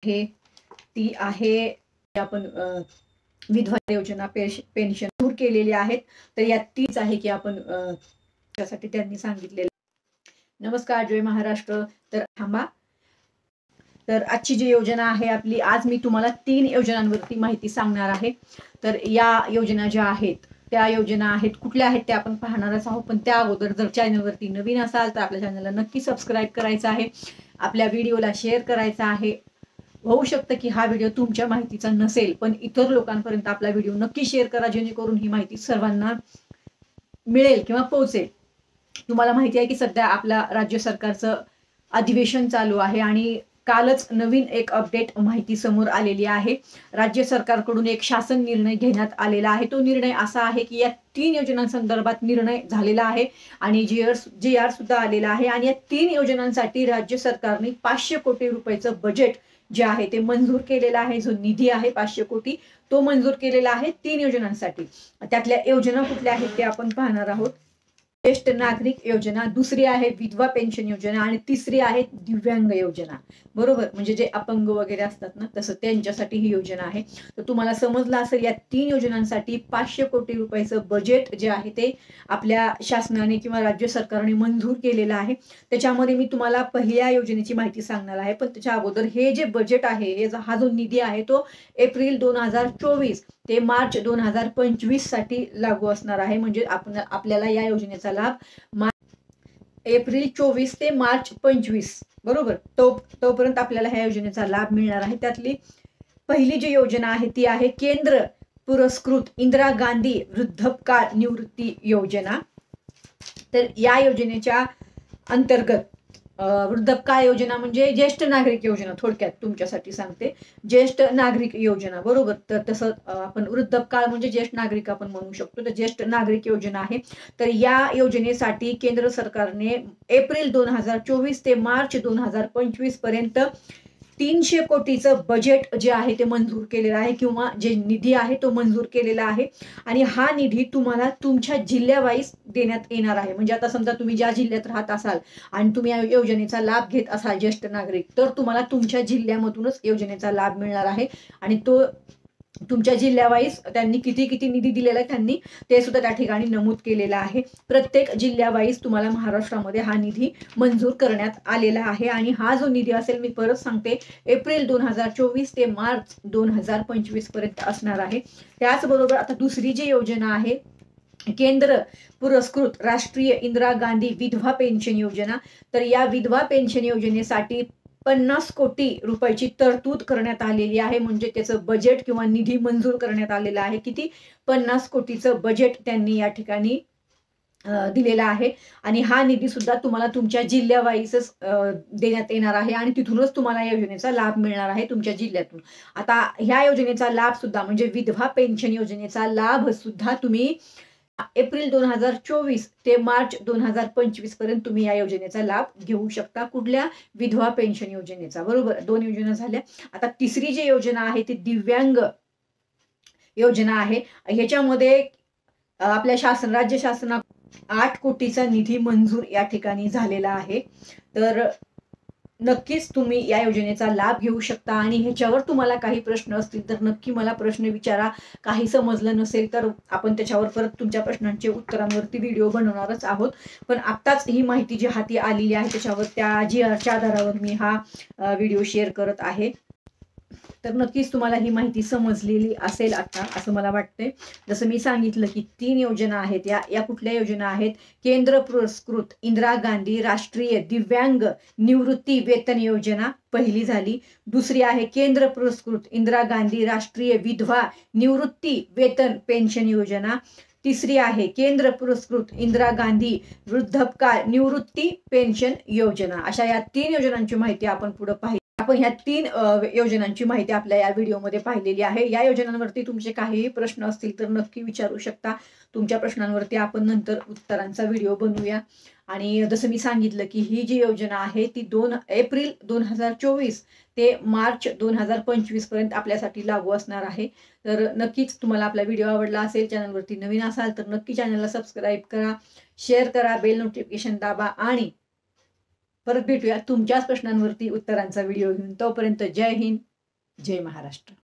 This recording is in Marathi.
आहे ती आहे आपण विधवा योजना पेन्शन दूर केलेली आहेत। तर यात तीच आहे की आपण त्यासाठी त्यांनी सांगितलेलं। नमस्कार, जय महाराष्ट्र। तर थांबा, तर आजची जी योजना आहे आपली, आज मी तुम्हाला 3 योजनांवरती माहिती सांगणार आहे। तर या योजना ज्या आहेत त्या योजना आहेत कुठल्या आहेत ते आपण पाहणारच आहोत। पण त्या अगोदर जर चॅनलवरती नवीन असाल तर आपल्या चॅनलला नक्की सबस्क्राईब करायचं आहे, आपल्या व्हिडिओला शेअर करायचा आहे। होऊ शकतं की हा व्हिडिओ तुमच्या माहितीचा नसेल, पण इतर लोकांपर्यंत आपला व्हिडिओ नक्की शेअर करा, जेणेकरून ही माहिती सर्वांना मिळेल किंवा पोहोचेल। तुम्हाला माहिती आहे की सध्या आपल्या राज्य सरकारचं अधिवेशन चालू आहे आणि कालच नवीन एक अपडेट माहिती समोर आलेली आहे। राज्य सरकारकडून एक शासन निर्णय घेण्यात आलेला आहे। तो निर्णय असा आहे की या 3 योजनांसंदर्भात निर्णय झालेला आहे आणि जी आर सुद्धा आलेला आहे आणि या 3 योजनांसाठी राज्य सरकारने 500 कोटी रुपयाचं बजेट जे आहे ते मंजूर केलेला आहे। जो निधी आहे 500 कोटी तो मंजूर केलेला आहे 3 योजनांसाठी। त्यातल्या योजना कुठल्या आहेत ते आपण पाहणार आहोत। ज्येष्ठ नागरिक योजना, दुसरी आहे विधवा पेन्शन योजना आणि तिसरी आहे दिव्यांग योजना। बरोबर, म्हणजे जे अपंग वगैरे असतात ना, तसं त्यांच्यासाठी ही योजना आहे। तर तुम्हाला समजलं असेल या 3 योजनांसाठी 500 कोटी रुपयाचं बजेट जे आहे ते आपल्या शासनाने किंवा राज्य सरकारने मंजूर केलेलं आहे। त्याच्यामध्ये मी तुम्हाला पहिल्या योजनेची माहिती सांगणार आहे, पण त्याच्या अगोदर हे जे बजेट आहे, हा जो निधी आहे तो एप्रिल 2024 ते मार्च 2025 साठी लागू असणार आहे। म्हणजे आपल्याला या योजनेचा लाभ एप्रिल 24 ते मार्च 25 बरोबर तोपर्यंत आपल्याला ह्या योजनेचा लाभ मिळणार आहे। त्यातली पहिली जी योजना आहे ती आहे केंद्र पुरस्कृत इंदिरा गांधी वृद्धपकाळ निवृत्ती योजना। तर या योजनेच्या अंतर्गत वृद्धपकाळ योजना म्हणजे ज्येष्ठ नागरिक योजना, थोडक्यात तुमच्यासाठी सांगते, ज्येष्ठ नागरिक योजना बरोबर। तर तसं आपण वृद्धपकाळ म्हणजे ज्येष्ठ नागरिक आपण म्हणू शकतो। तर ज्येष्ठ नागरिक योजना आहे। तर या योजनेसाठी केंद्र सरकारने एप्रिल 2024 ते मार्च 2025 पर्यंत 300 कोटीचं बजेट जे आहे ते मंजूर केलेलं आहे किंवा जे निधी आहे तो मंजूर केलेला आहे। आणि हा निधी तुम्हाला तुमच्या जिल्ह्यावाईज देण्यात येणार आहे। म्हणजे आता समजा तुम्ही ज्या जिल्ह्यात राहत असाल आणि तुम्ही या योजनेचा लाभ घेत असाल ज्येष्ठ नागरिक, तर तुम्हाला तुमच्या जिल्ह्यामधूनच योजनेचा लाभ मिळणार आहे आणि तो तुमच्या जिल्ह्यावाईज त्यांनी किती निधी दिलेला आहे त्यांनी ते सुद्धा त्या ठिकाणी नमूद केलेलं आहे। प्रत्येक जिल्ह्यावाईज तुम्हाला महाराष्ट्रामध्ये हा निधी मंजूर करण्यात आलेला आहे आणि हा जो निधी असेल, मी परत सांगते, एप्रिल 2024 ते मार्च 2025 पर्यंत असणार आहे। त्याचबरोबर आता दुसरी जी योजना आहे केंद्र पुरस्कृत राष्ट्रीय इंदिरा गांधी विधवा पेन्शन योजना। तर या विधवा पेन्शन योजनेसाठी 50 कोटी रुपयाची तरतूद करण्यात आलेली आहे। म्हणजे त्याचं बजेट किंवा निधी मंजूर करण्यात आलेला आहे। किती? 50 कोटीचं बजेट त्यांनी या ठिकाणी दिलेला आहे आणि हा निधी सुद्धा तुम्हाला तुमच्या जिल्ह्यावाईजच देण्यात येणार आहे आणि तिथूनच तुम्हाला या योजनेचा लाभ मिळणार आहे तुमच्या जिल्ह्यातून। आता ह्या योजनेचा लाभ सुद्धा म्हणजे विधवा पेन्शन योजनेचा लाभ सुद्धा तुम्ही एप्रिल 2024 ते मार्च 2025 पर्यंत तुम्ही या योजनेचा लाभ घेऊ शकता। कुठल्या? विधवा पेन्शन योजनेचा। बरोबर, 2 योजना झाल्या। आता तिसरी जी योजना आहे ती दिव्यांग योजना आहे। ह्याच्यामध्ये आपल्या राज्य शासना 8 कोटीचा निधी मंजूर या ठिकाणी झालेला आहे। तर नक्कीच तुम्ही या योजनेचा लाभ घेऊ शकता आणि ह्याच्यावर तुम्हाला काही प्रश्न असतील तर नक्की मला प्रश्न विचारा। काही समजलं नसेल तर आपण त्याच्यावर परत तुमच्या प्रश्नांचे उत्तरांवरती व्हिडिओ बनवणारच आहोत। पण आत्ताच ही माहिती जी हाती आलेली आहे त्याच्यावर त्या जी-आरच्या आधारावर मी हा व्हिडिओ शेअर करत आहे। तर नक्कीच तुम्हाला ही माहिती समजलेली असेल आता असं मला वाटतंय। जसं मी सांगितलं की 3 योजना आहेत। या कुठल्या योजना आहेत? केंद्र पुरस्कृत इंदिरा गांधी राष्ट्रीय दिव्यांग निवृत्ती वेतन योजना पहिली झाली। दुसरी आहे केंद्र पुरस्कृत इंदिरा गांधी राष्ट्रीय विधवा निवृत्ती वेतन पेन्शन योजना। तिसरी आहे केंद्र पुरस्कृत इंदिरा गांधी वृद्धपकाळ निवृत्ती पेन्शन योजना। अशा या 3 योजनांची माहिती आपण पुढे पाहिली। आपण ह्या 3 योजनांची माहिती आपल्या या व्हिडिओमध्ये पाहिलेली आहे। या योजनांवरती तुमचे काहीही प्रश्न असतील तर नक्की विचारू शकता। तुमच्या प्रश्नांवरती आपण नंतर उत्तरांचा व्हिडिओ बनवूया। आणि जसं मी सांगितलं की ही जी योजना आहे ती एप्रिल 2024 ते मार्च 2025 पर्यंत आपल्यासाठी लागू असणार आहे। तर नक्कीच तुम्हाला आपला व्हिडिओ आवडला असेल, चॅनलवरती नवीन असाल तर नक्की चॅनलला सबस्क्राईब करा, शेअर करा, बेल नोटिफिकेशन दाबा आणि परत भेटूया तुमच्याच प्रश्नांवरती उत्तरांचा व्हिडिओ घेऊन। तोपर्यंत जय हिंद, जय महाराष्ट्र.